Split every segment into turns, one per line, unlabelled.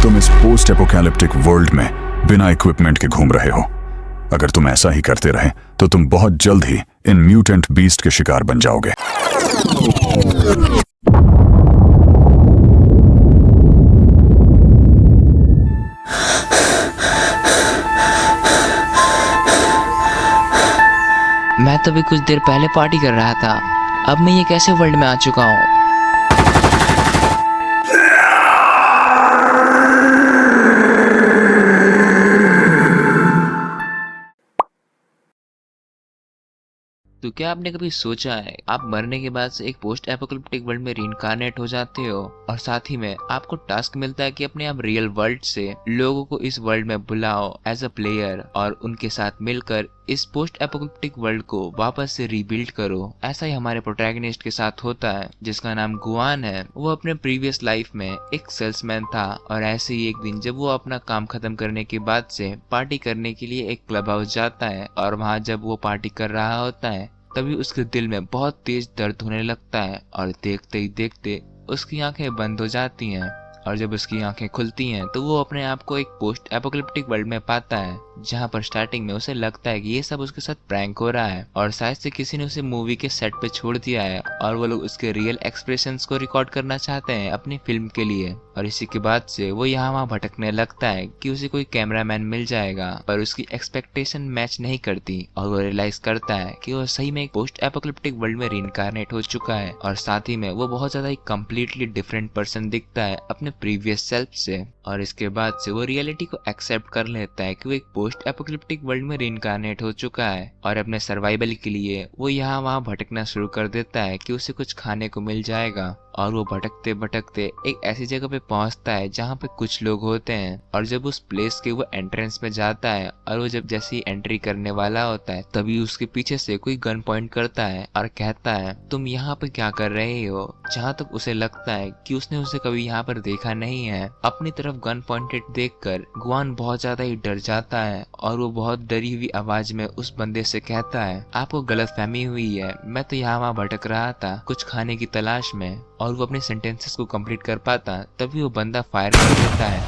तुम इस post apocalyptic world में बिना इक्विपमेंट के घूम रहे हो। अगर तुम ऐसा ही करते रहे तो तुम बहुत जल्द ही इन म्यूटेंट बीस्ट के शिकार बन जाओगे।
मैं तो भी कुछ देर पहले पार्टी कर रहा था, अब मैं ये कैसे वर्ल्ड में आ चुका हूँ। तो क्या आपने कभी सोचा है आप मरने के बाद से एक पोस्ट एपोकलिप्टिक वर्ल्ड में रीइंकार्नेट हो जाते हो और साथ ही में आपको टास्क मिलता है कि अपने आप रियल वर्ल्ड से लोगों को इस वर्ल्ड में बुलाओ एज अ प्लेयर और उनके साथ मिलकर इस पोस्ट एपोकलिप्टिक वर्ल्ड को वापस से रीबिल्ड करो। ऐसा ही हमारे प्रोटैगनिस्ट के साथ होता है जिसका नाम गुआन है। वो अपने प्रीवियस लाइफ में एक सेल्समैन था और ऐसे ही एक दिन जब वो अपना काम खत्म करने के बाद से पार्टी करने के लिए एक क्लब हाउस जाता है और वहाँ जब वो पार्टी कर रहा होता है तभी उसके दिल में बहुत तेज दर्द होने लगता है और देखते ही देखते उसकी आंखें बंद हो जाती हैं और जब उसकी आंखें खुलती हैं तो वो अपने आप को एक पोस्ट एपोकलिप्टिक वर्ल्ड में पाता है जहाँ पर स्टार्टिंग में उसे लगता है कि ये सब उसके साथ प्रैंक हो रहा है और शायद से किसी ने उसे मूवी के सेट पे छोड़ दिया है और वो लोग उसके रियल एक्सप्रेशंस को रिकॉर्ड करना चाहते हैं अपनी फिल्म के लिए। और इसी के बाद से वो यहाँ वहाँ भटकने लगता है कि उसे कोई कैमरामैन मिल जाएगा, पर उसकी एक्सपेक्टेशन मैच नहीं करती और वो रियलाइज करता है कि वो सही में एक पोस्ट एपोकलिप्टिक वर्ल्ड में रीइंकार्नेट हो चुका है और साथ ही में वो बहुत ज्यादा एक कम्प्लीटली डिफरेंट पर्सन दिखता है अपने प्रीवियस सेल्फ से। और इसके बाद से वो रियलिटी को एक्सेप्ट कर लेता है कि वो एक पोस्ट एपोकलिप्टिक वर्ल्ड में रीइंकार्नेट हो चुका है और अपने सर्वाइवल के लिए वो यहाँ वहाँ भटकना शुरू कर देता है कि उसे कुछ खाने को मिल जाएगा। और वो भटकते भटकते एक ऐसी जगह पे पहुंचता है जहाँ पे कुछ लोग होते हैं और जब उस प्लेस के वो एंट्रेंस में जाता है और वो जब जैसी एंट्री करने वाला होता है तभी उसके पीछे से कोई गन पॉइंट करता है और कहता है तुम यहाँ पे क्या कर रहे हो। जहाँ तक उसे लगता है कि उसने उसे कभी यहाँ पर देखा नहीं है। अपनी तरफ गन पॉइंटेड देखकर गुआन बहुत ज्यादा ही डर जाता है और वो बहुत डरी हुई आवाज में उस बंदे से कहता है आपको गलतफहमी हुई है, मैं तो यहाँ वहाँ भटक रहा था कुछ खाने की तलाश में। और वो अपने सेंटेंसेस को कंप्लीट कर पाता तभी वो बंदा फायर कर देता है।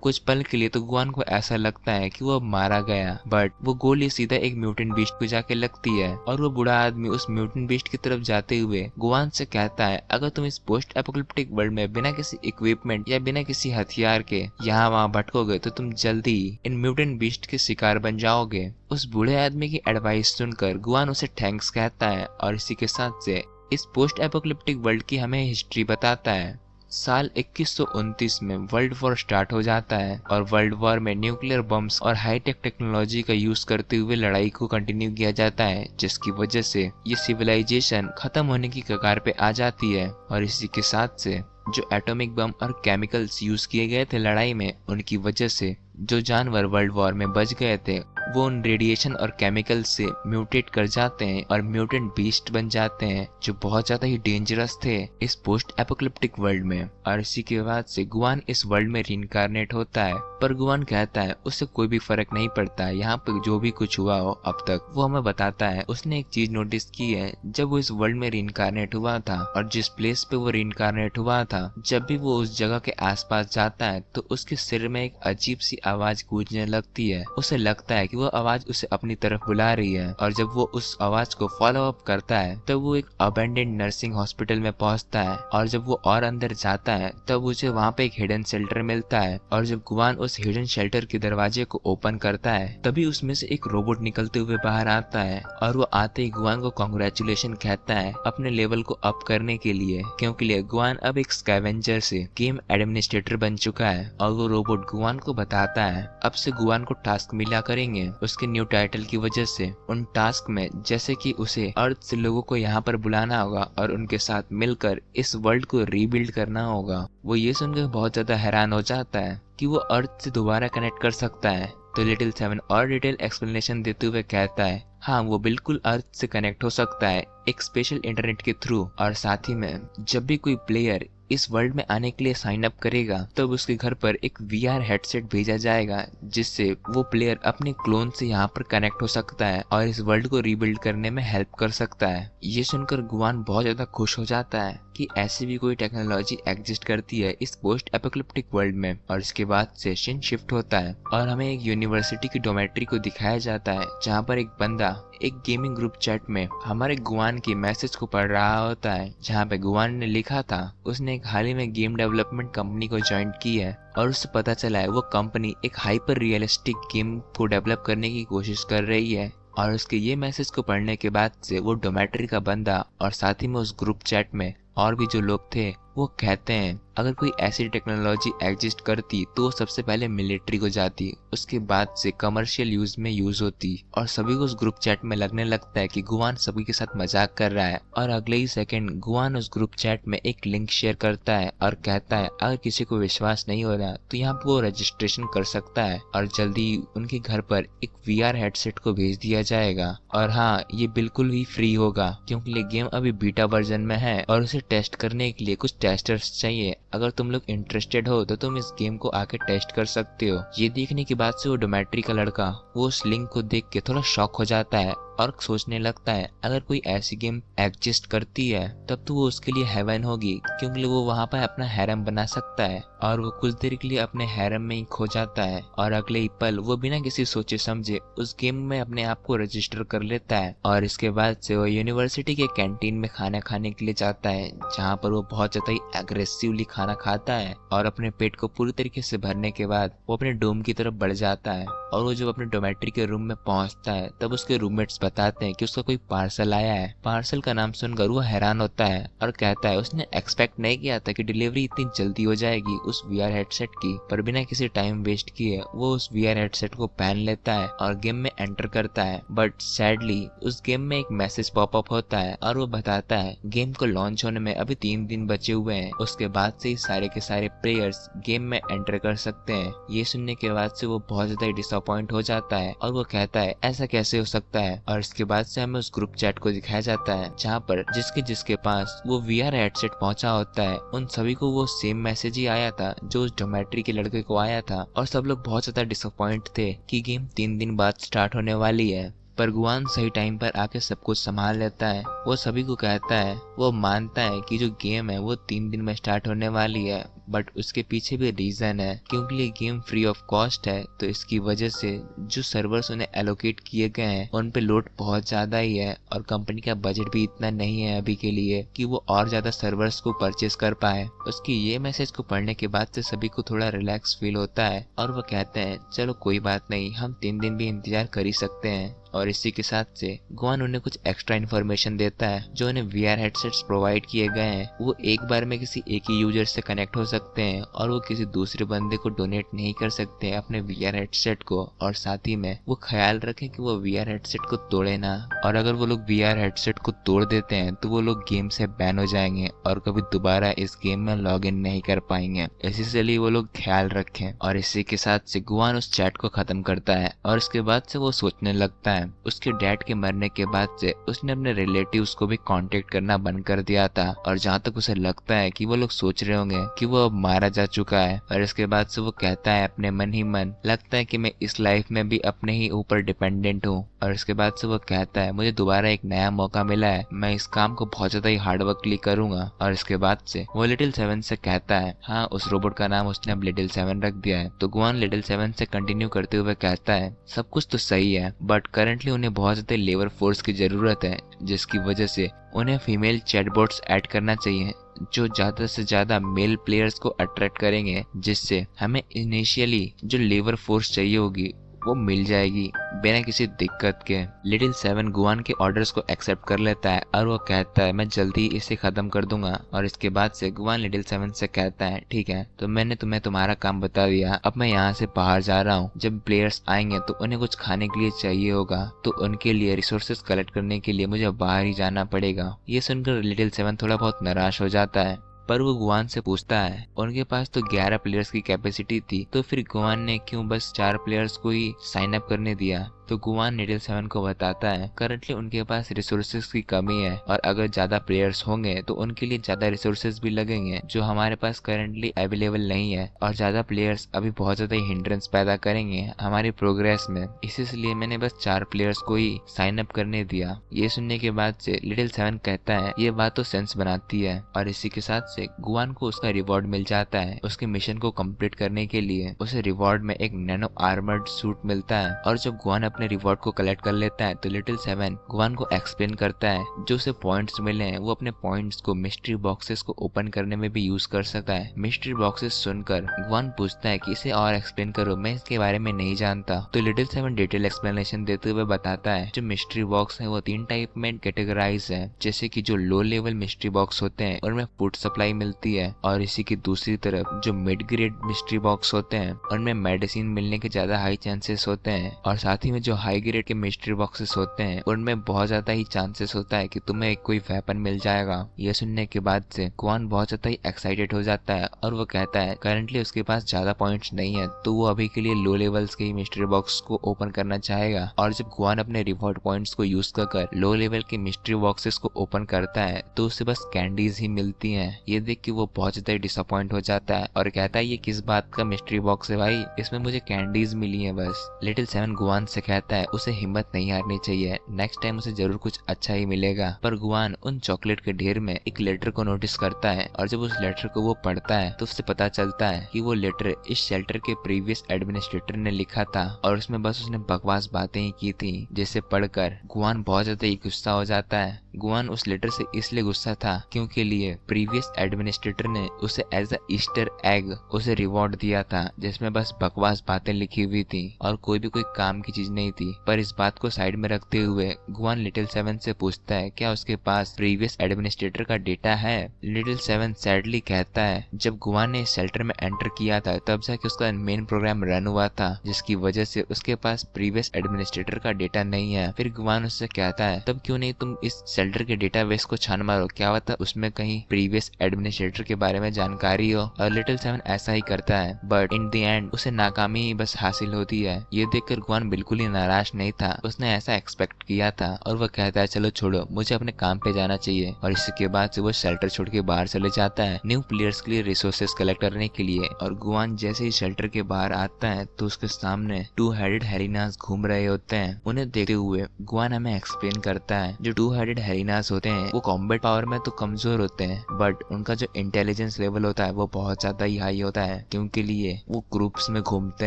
कुछ पल के लिए तो गुआन को ऐसा लगता है कि वो अब मारा गया, बट वो गोली सीधा एक म्यूटेंट बीस्ट को जाके लगती है और वो बूढ़ा आदमी उस म्यूटेंट बीस्ट की तरफ जाते हुए गुआन से कहता है अगर तुम इस पोस्ट एपोकलिप्टिक वर्ल्ड में बिना किसी इक्विपमेंट या बिना किसी हथियार के यहाँ वहाँ भटकोगे तो तुम जल्दी इन म्यूटेंट बीस्ट के शिकार बन जाओगे। उस बूढ़े आदमी की एडवाइस सुनकर गुआन उसे थैंक्स कहता है और इसी के साथ से इस पोस्ट एपोकलिप्टिक वर्ल्ड की हमें हिस्ट्री बताता है। साल 2129 में वर्ल्ड वॉर स्टार्ट हो जाता है और वर्ल्ड वॉर में न्यूक्लियर बम्स और हाईटेक टेक्नोलॉजी का यूज करते हुए लड़ाई को कंटिन्यू किया जाता है जिसकी वजह से ये सिविलाइजेशन खत्म होने की कगार पे आ जाती है। और इसी के साथ से जो एटॉमिक बम और केमिकल्स यूज किए गए थे लड़ाई में उनकी वजह से जो जानवर वर्ल्ड वॉर में बच गए थे वो उन रेडिएशन और केमिकल से म्यूटेट कर जाते हैं और म्यूटेंट बीस्ट बन जाते हैं जो बहुत ज्यादा ही डेंजरस थे इस पोस्ट एपोकलिप्टिक वर्ल्ड में। और इसी के बाद से गुआन इस वर्ल्ड में रीइंकार्नेट होता है, पर गुआन कहता है उससे कोई भी फर्क नहीं पड़ता है, यहाँ पे जो भी कुछ हुआ हो अब तक वो हमें बताता है। उसने एक चीज नोटिस की है जब वो इस वर्ल्ड में रीइंकार्नेट हुआ था और जिस प्लेस पे वो रीइंकार्नेट हुआ था जब भी वो उस जगह के आसपास जाता है तो उसके सिर में एक अजीब सी आवाज गूंजने लगती है। उसे लगता है कि वो आवाज उसे अपनी तरफ बुला रही है और जब वो उस आवाज को फॉलो अप करता है तब वो एक अबेंडेंड नर्सिंग हॉस्पिटल में पहुंचता है और जब वो और अंदर जाता है तब उसे वहाँ पे एक हिडन शेल्टर मिलता है और जब गुआन उस हिडन शेल्टर के दरवाजे को ओपन करता है तभी उसमें से एक रोबोट निकलते हुए बाहर आता है और वो आते ही गुआन को कांग्रेचुलेशन कहता है अपने लेवल को अप करने के लिए, क्योंकि गुआन अब एक स्कैवेंजर से गेम एडमिनिस्ट्रेटर बन चुका है। और वो रोबोट गुआन को बताता है अब से गुआन को टास्क मिला करेंगे उसके न्यू टाइटल की वजह से। उन टास्क में जैसे कि उसे अर्थ से लोगों को यहाँ पर बुलाना होगा और उनके साथ मिलकर इस वर्ल्ड को रीबिल्ड करना होगा। वो ये सुनकर बहुत ज्यादा हैरान हो जाता है कि वो अर्थ से दोबारा कनेक्ट कर सकता है। तो लिटिल सेवन और डिटेल एक्सप्लेनेशन देते हुए कहता है हाँ वो बिल्कुल अर्थ से कनेक्ट हो सकता है एक स्पेशल इंटरनेट के थ्रू। और साथ ही में जब भी कोई प्लेयर इस वर्ल्ड में आने के लिए साइन अप करेगा तब उसके घर पर एक VR हेडसेट भेजा जाएगा जिससे वो प्लेयर अपने क्लोन से यहाँ पर कनेक्ट हो सकता है और इस वर्ल्ड को रीबिल्ड करने में हेल्प कर सकता है। ये सुनकर गुआन बहुत ज्यादा खुश हो जाता है कि कि ऐसी भी कोई टेक्नोलॉजी एग्जिस्ट करती है इस पोस्ट एपोकलिप्टिक वर्ल्ड में। और इसके बाद से सीन शिफ्ट होता है और हमें एक यूनिवर्सिटी की डोमेट्री को दिखाया जाता है, जहाँ पर एक बंदा एक गेमिंग ग्रुप चैट में हमारे गुआन की मैसेज को पढ़ रहा होता है, जहाँ पे गुआन ने लिखा था उसने एक हाल ही में गेम डेवलपमेंट कंपनी को ज्वाइन की है और उससे पता चला है वो कंपनी एक हाइपर रियलिस्टिक गेम को डेवलप करने की कोशिश कर रही है। और उसके ये मैसेज को पढ़ने के बाद से वो डोमेट्री का बंदा और साथ ही में उस ग्रुप चैट में और भी जो लोग थे वो कहते हैं अगर कोई ऐसी टेक्नोलॉजी एग्जिस्ट करती तो वो सबसे पहले मिलिट्री को जाती, उसके बाद से कमर्शियल यूज में यूज होती। और सभी को उस ग्रुप चैट में लगने लगता है कि गुआन सभी के साथ मजाक कर रहा है। और अगले ही सेकंड गुआन उस ग्रुप चैट में एक लिंक शेयर करता है और कहता है अगर किसी को विश्वास नहीं हो रहा तो यहाँ पर वो रजिस्ट्रेशन कर सकता है और जल्दी उनके घर पर एक VR हेडसेट को भेज दिया जाएगा। और हाँ, ये बिल्कुल ही फ्री होगा क्योंकि ये गेम अभी बीटा वर्जन में है और उसे टेस्ट करने के लिए कुछ टेस्टर्स चाहिए। अगर तुम लोग इंटरेस्टेड हो तो तुम इस गेम को आके टेस्ट कर सकते हो। ये देखने के बाद से वो डोमेट्री का लड़का वो उस लिंक को देख के थोड़ा शॉक हो जाता है और सोचने लगता है अगर कोई ऐसी गेम एग्जिस्ट करती है तब तो वो उसके लिए हेवन होगी, क्योंकि वो वहाँ पर अपना हैरम बना सकता है। और वो कुछ देर के लिए अपने हैरम में ही खो जाता है और अगले ही पल वो बिना किसी सोचे समझे उस गेम में अपने आप को रजिस्टर कर लेता है। और इसके बाद से वो यूनिवर्सिटी के कैंटीन में खाना खाने के लिए जाता है, जहाँ पर वो बहुत ज्यादा ही एग्रेसिवली खाना खाता है और अपने पेट को पूरी तरीके से भरने के बाद वो अपने डोम की तरफ बढ़ जाता है। और वो जब अपने डोमेट्री के रूम में पहुंचता है तब उसके रूममेट्स बताते हैं कि उसका कोई पार्सल आया है। पार्सल का नाम सुनकर वो हैरान होता है और कहता है उसने एक्सपेक्ट नहीं किया था कि डिलीवरी इतनी जल्दी हो जाएगी उस VR हेडसेट की। पर बिना किसी टाइम वेस्ट किए वो उस VR हेडसेट को पहन लेता है और गेम में एंटर करता है। बट सैडली उस गेम में एक मैसेज पॉपअप होता है और वो बताता है गेम को लॉन्च होने में अभी 3 दिन बचे हुए हैं, उसके बाद से ही सारे के सारे प्लेयर्स गेम में एंटर कर सकते हैं। ये सुनने के बाद से वो बहुत ज्यादा डिसअपॉइंट हो जाता है और वो कहता है ऐसा कैसे हो सकता है। और इसके बाद से हमें उस ग्रुप चैट को दिखाया जाता है जहाँ पर जिसके पास वो VR हेडसेट पहुंचा होता है उन सभी को वो सेम मैसेज ही आया था जो उस डोमेट्री के लड़के को आया था। और सब लोग बहुत ज्यादा डिसअपॉइंट थे कि गेम 3 दिन बाद स्टार्ट होने वाली है। पर गुआन सही टाइम पर आके सब कुछ संभाल लेता है। वो सभी को कहता है वो मानता है कि जो गेम है वो 3 दिन में स्टार्ट होने वाली है, बट उसके पीछे भी रीजन है क्योंकि ये गेम फ्री ऑफ कॉस्ट है, तो इसकी वजह से जो सर्वर्स उन्हें एलोकेट किए गए हैं उन पे लोड बहुत ज्यादा ही है और कंपनी का बजट भी इतना नहीं है अभी के लिए कि वो और ज्यादा सर्वर्स को परचेस कर पाए। उसकी ये मैसेज को पढ़ने के बाद से सभी को थोड़ा रिलैक्स फील होता है और वो कहते हैं चलो कोई बात नहीं, हम 3 दिन भी इंतजार कर ही सकते हैं। और इसी के साथ से गुआन उन्हें कुछ एक्स्ट्रा इन्फॉर्मेशन देता है जो उन्हें VR हेडसेट्स प्रोवाइड किए गए हैं वो एक बार में किसी एक ही यूजर से कनेक्ट हो सकते हैं और वो किसी दूसरे बंदे को डोनेट नहीं कर सकते हैं अपने VR हेडसेट को। और साथ ही में वो ख्याल रखें कि वो VR हेडसेट को तोड़े ना, और अगर वो लोग VR हेडसेट को तोड़ देते हैं तो वो लोग गेम से बैन हो जाएंगे और कभी दोबारा इस गेम में लॉग इन नहीं कर पाएंगे। इसीलिए वो लोग ख्याल रखें। और इसी के साथ से गुआन उस चैट को खत्म करता है और इसके बाद से वो सोचने लगता है उसके डैड के मरने के बाद से उसने अपने रिलेटिव्स को भी कांटेक्ट करना बंद कर दिया था। और जहाँ तक उसे लगता है कि वो लोग सोच रहे होंगे कि वो अब मारा जा चुका है। और इसके बाद से वो कहता है अपने मन ही मन लगता है कि मैं इस लाइफ में भी अपने ही ऊपर डिपेंडेंट हूँ। और इसके बाद से वो कहता है मुझे दोबारा एक नया मौका मिला है, मैं इस काम को बहुत ज्यादा ही हार्डवर्कली करूंगा। और इसके बाद से वो लिटिल 7 से कहता है, हाँ उस रोबोट का नाम उसने अब लिटिल 7 रख दिया है। तो गुआन लिटिल 7 से कंटिन्यू करते हुए कहता है सब कुछ तो सही है बट करंटली उन्हें बहुत ज्यादा लेबर फोर्स की जरूरत है, जिसकी वजह से उन्हें फीमेल चैटबॉट्स ऐड करना चाहिए जो ज्यादा से ज्यादा मेल प्लेयर्स को अट्रैक्ट करेंगे, जिससे हमें इनिशियली जो लेबर फोर्स चाहिए होगी वो मिल जाएगी बिना किसी दिक्कत के। लिटिल 7 गुआन के ऑर्डर्स को एक्सेप्ट कर लेता है और वो कहता है मैं जल्दी इसे खत्म कर दूंगा। और इसके बाद से गुआन लिटिल 7 से कहता है ठीक है तो मैंने तुम्हें तुम्हारा काम बता दिया, अब मैं यहाँ से बाहर जा रहा हूँ। जब प्लेयर्स आएंगे तो उन्हें कुछ खाने के लिए चाहिए होगा, तो उनके लिए रिसोर्सेज कलेक्ट करने के लिए मुझे बाहर ही जाना पड़ेगा। ये सुनकर लिटिल 7 थोड़ा बहुत निराश हो जाता है, पर वो गुआन से पूछता है उनके पास तो 11 प्लेयर्स की कैपेसिटी थी, तो फिर गुआन ने क्यों बस 4 प्लेयर्स को ही साइन अप करने दिया। तो गुआन लिटिल सेवन को बताता है करंटली उनके पास रिसोर्सेज की कमी है और अगर ज्यादा प्लेयर्स होंगे तो उनके लिए ज्यादा रिसोर्सेज भी लगेंगे जो हमारे पास करंटली अवेलेबल नहीं है, और ज्यादा प्लेयर्स अभी बहुत ज्यादा हिंड्रेंस पैदा करेंगे हमारी प्रोग्रेस में। इसलिए मैंने बस 4 प्लेयर्स को ही साइन अप करने दिया। ये सुनने के बाद से लिटिल सेवन कहता है ये बात तो सेंस बनाती है, और इसी के साथ से गुआन को उसका रिवॉर्ड मिल जाता है। उसके मिशन को कंप्लीट करने के लिए उसे रिवॉर्ड में एक नैनो आर्मर्ड सूट मिलता है, और जब गुआन अपने रिवॉर्ड को कलेक्ट कर लेता है तो लिटिल सेवन गुआन को एक्सप्लेन करता है जो उसे पॉइंट्स मिले हैं वो अपने पॉइंट्स को मिस्ट्री बॉक्सेस को ओपन करने में भी यूज कर सकता है। मिस्ट्री बॉक्सेस सुनकर गुआन पूछता है कि इसे और एक्सप्लेन करो, मैं इसके बारे में नहीं जानता। तो लिटिल सेवन डिटेल एक्सप्लेनेशन देते हुए बताता है जो मिस्ट्री बॉक्स है वो 3 टाइप में कैटेगराइज है, जैसे कि जो लो लेवल मिस्ट्री बॉक्स होते हैं उनमें फूड सप्लाई मिलती है, और इसी की दूसरी तरफ जो मिड ग्रेड मिस्ट्री बॉक्स होते हैं उनमें मेडिसिन मिलने के ज्यादा हाई चांसेस होते हैं, और साथ ही में जो हाई ग्रेड के मिस्ट्री बॉक्सेस होते हैं उनमें बहुत ज्यादा ही चांसेस होता है कि तुम्हें कोई वेपन मिल जाएगा। यह सुनने के बाद से गुआन बहुत ज्यादा ही एक्साइटेड हो जाता है और वो कहता है करंटली उसके पास ज्यादा पॉइंट्स नहीं है तो वो अभी के लिए लो लेवल्स के मिस्ट्री बॉक्स को ओपन करना चाहेगा। और जब गुआन अपने रिवॉर्ड पॉइंट्स को यूज कर लो लेवल के मिस्ट्री बॉक्सेस को ओपन करता है तो उसे बस कैंडीज ही मिलती हैं। ये देख के वो बहुत ज्यादा डिसअपॉइंट हो जाता है और कहता है ये किस बात का मिस्ट्री बॉक्स है भाई, इसमें मुझे कैंडीज मिली है बस। लिटिल सेवन गुआन से कहता है उसे हिम्मत नहीं हारनी चाहिए, नेक्स्ट टाइम उसे जरूर कुछ अच्छा ही मिलेगा। पर गुआन उन चॉकलेट के ढेर में एक लेटर को नोटिस करता है, और जब उस लेटर को वो पढ़ता है तो उससे पता चलता है कि वो लेटर इस शेल्टर के प्रीवियस एडमिनिस्ट्रेटर ने लिखा था, और उसमें बस उसने बकवास बातें ही की थी, जिसे पढ़कर गुआन बहुत ज्यादा ही गुस्सा हो जाता है। गुआन उस लेटर से इसलिए गुस्सा था क्योंकि लिए प्रीवियस एडमिनिस्ट्रेटर ने उसे एज अ ईस्टर एग उसे रिवॉर्ड दिया था, जिसमें बस बकवास बातें लिखी हुई थी और कोई भी कोई काम की चीज नहीं थी। पर इस बात को साइड में रखते हुए गुआन लिटिल सेवन से पूछता है क्या उसके पास प्रीवियस एडमिनिस्ट्रेटर का डेटा है। लिटिल सेवन सैडली कहता है जब गुआन ने शेल्टर में एंटर किया था तब जाके उसका मेन प्रोग्राम रन हुआ था, जिसकी वजह से उसके पास प्रीवियस एडमिनिस्ट्रेटर का डेटा नहीं है। फिर गुआन उससे कहता है तब क्यों नहीं तुम इस शेल्टर के डेटाबेस को छान मारो, क्या पता उसमें कहीं प्रीवियस एडमिनिस्ट्रेटर के बारे में जानकारी हो। और लिटिल सेवन ऐसा ही करता है, बट इन द एंड उसे नाकामी ही बस हासिल होती है। ये देखकर गुआन बिल्कुल ही नाराज नहीं था, उसने ऐसा एक्सपेक्ट किया था, और वह कहता है चलो छोड़ो मुझे अपने काम पे जाना चाहिए। और इसके बाद से वो शेल्टर छोड़ के बाहर चले जाता है न्यू प्लेयर्स के लिए रिसोर्सेस कलेक्ट करने के लिए। और गुआन जैसे ही शेल्टर के बाहर आता है तो उसके सामने 2 हेडेड हेरिनास घूम रहे होते हैं। उन्हें देखते हुए गुआन हमें एक्सप्लेन करता है जो 2 हेडेड हेरिनास होते हैं वो कॉम्बैट पावर में तो कमजोर होते हैं, बट उनका जो इंटेलिजेंस लेवल होता है वो बहुत ज्यादा ही हाई होता है, क्योंकि लिए वो ग्रुप्स में घूमते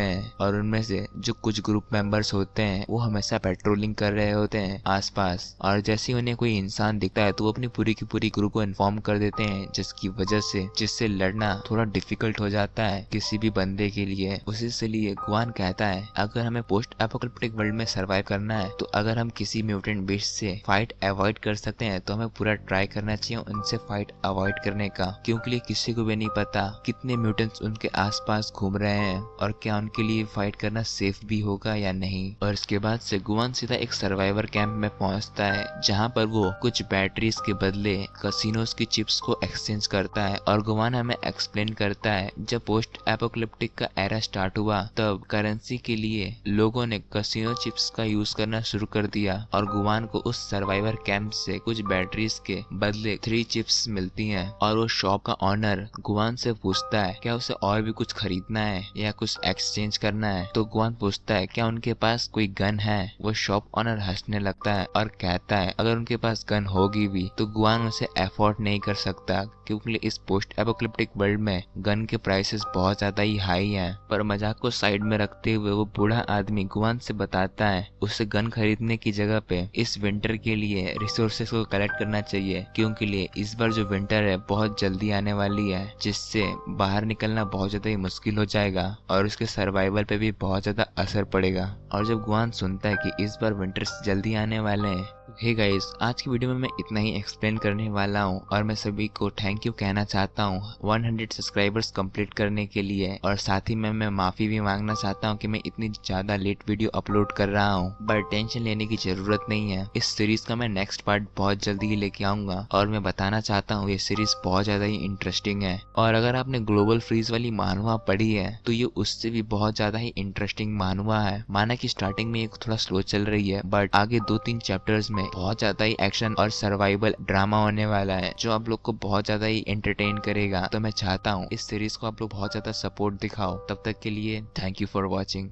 हैं, और उनमें से जो कुछ ग्रुप मेंबर्स होते हैं वो हमेशा पेट्रोलिंग कर रहे होते हैं आसपास, और जैसे ही उन्हें कोई इंसान दिखता है तो वो अपनी पूरी की पूरी ग्रुप को इन्फॉर्म कर देते हैं, जिसकी वजह से जिससे लड़ना थोड़ा डिफिकल्ट हो जाता है किसी भी बंदे के लिए। उसी से लिए गुआन कहता है अगर हमें पोस्ट एपोकलिप्टिक वर्ल्ड में सर्वाइव करना है तो अगर हम किसी म्यूटेंट बीस्ट से फाइट अवॉइड कर सकते हैं तो हमें पूरा ट्राई करना चाहिए उनसे फाइट अवॉइड करने का, क्योंकि किसी को भी नहीं पता कितने म्यूटेंट्स उनके आसपास घूम रहे हैं और क्या उनके लिए फाइट करना सेफ भी होगा या नहीं। और इसके बाद से गुआन सीधा एक सर्वाइवर कैंप में पहुंचता है जहां पर वो कुछ बैटरीज के बदले कसिनोज की चिप्स को एक्सचेंज करता है। और गुआन हमें एक्सप्लेन करता है जब पोस्ट एपोकलिप्टिक का एरा स्टार्ट हुआ तब करेंसी के लिए लोगों ने कसिनो चिप्स का यूज करना शुरू कर दिया, और गुआन को उस सर्वाइवर कैंप से कुछ बैटरीज के बदले 3 चिप्स मिलती हैं। और वो शॉप का ऑनर गुआन से पूछता है क्या उसे और भी कुछ खरीदना है या कुछ एक्सचेंज करना है। तो गुआन पूछता है क्या उनके पास कोई गन है। वो शॉप ऑनर हंसने लगता है और कहता है अगर उनके पास गन होगी भी तो गुआन उसे अफोर्ड नहीं कर सकता, क्योंकि इस पोस्ट एपोकलिप्टिक वर्ल्ड में गन के प्राइसेस बहुत ज्यादा ही हाई हैं। पर मजाक को साइड में रखते हुए वो बूढ़ा आदमी गुआन से बताता है उसे गन खरीदने की जगह पे इस विंटर के लिए रिसोर्सेस को कलेक्ट करना चाहिए, क्योंकि लिए इस बार जो विंटर है बहुत जल्दी आने वाली है, जिससे बाहर निकलना बहुत ज्यादा ही मुश्किल हो जाएगा और उसके सर्वाइवल पे भी बहुत ज्यादा असर पड़ेगा। और जब गुआन सुनता है कि इस बार विंटर्स जल्दी आने वाले हैं हे गाइस, आज की वीडियो में मैं इतना ही एक्सप्लेन करने वाला हूँ और मैं सभी को थैंक यू कहना चाहता हूँ 100 सब्सक्राइबर्स कंप्लीट करने के लिए। और साथ ही में मैं माफ़ी भी मांगना चाहता हूँ कि मैं इतनी ज़्यादा लेट वीडियो अपलोड कर रहा हूँ, बट टेंशन लेने की ज़रूरत नहीं है। इस सीरीज़ का मैं नेक्स्ट पार्ट बहुत जल्दी ही लेके आऊँगा और मैं बताना चाहता हूँ ये सीरीज़ बहुत ज़्यादा ही इंटरेस्टिंग है। और अगर आपने ग्लोबल फ्रीज वाली मानवा पढ़ी है तो ये उससे भी बहुत ज़्यादा ही इंटरेस्टिंग मानवा है। माना कि स्टार्टिंग में ये थोड़ा स्लो चल रही है, बट आगे 2-3 चैप्टर्स में बहुत ज्यादा ही एक्शन और सर्वाइवल ड्रामा होने वाला है जो आप लोग को बहुत ज्यादा ही एंटरटेन करेगा। तो मैं चाहता हूँ इस सीरीज को आप लोग बहुत ज्यादा सपोर्ट दिखाओ। तब तक के लिए थैंक यू फॉर वॉचिंग।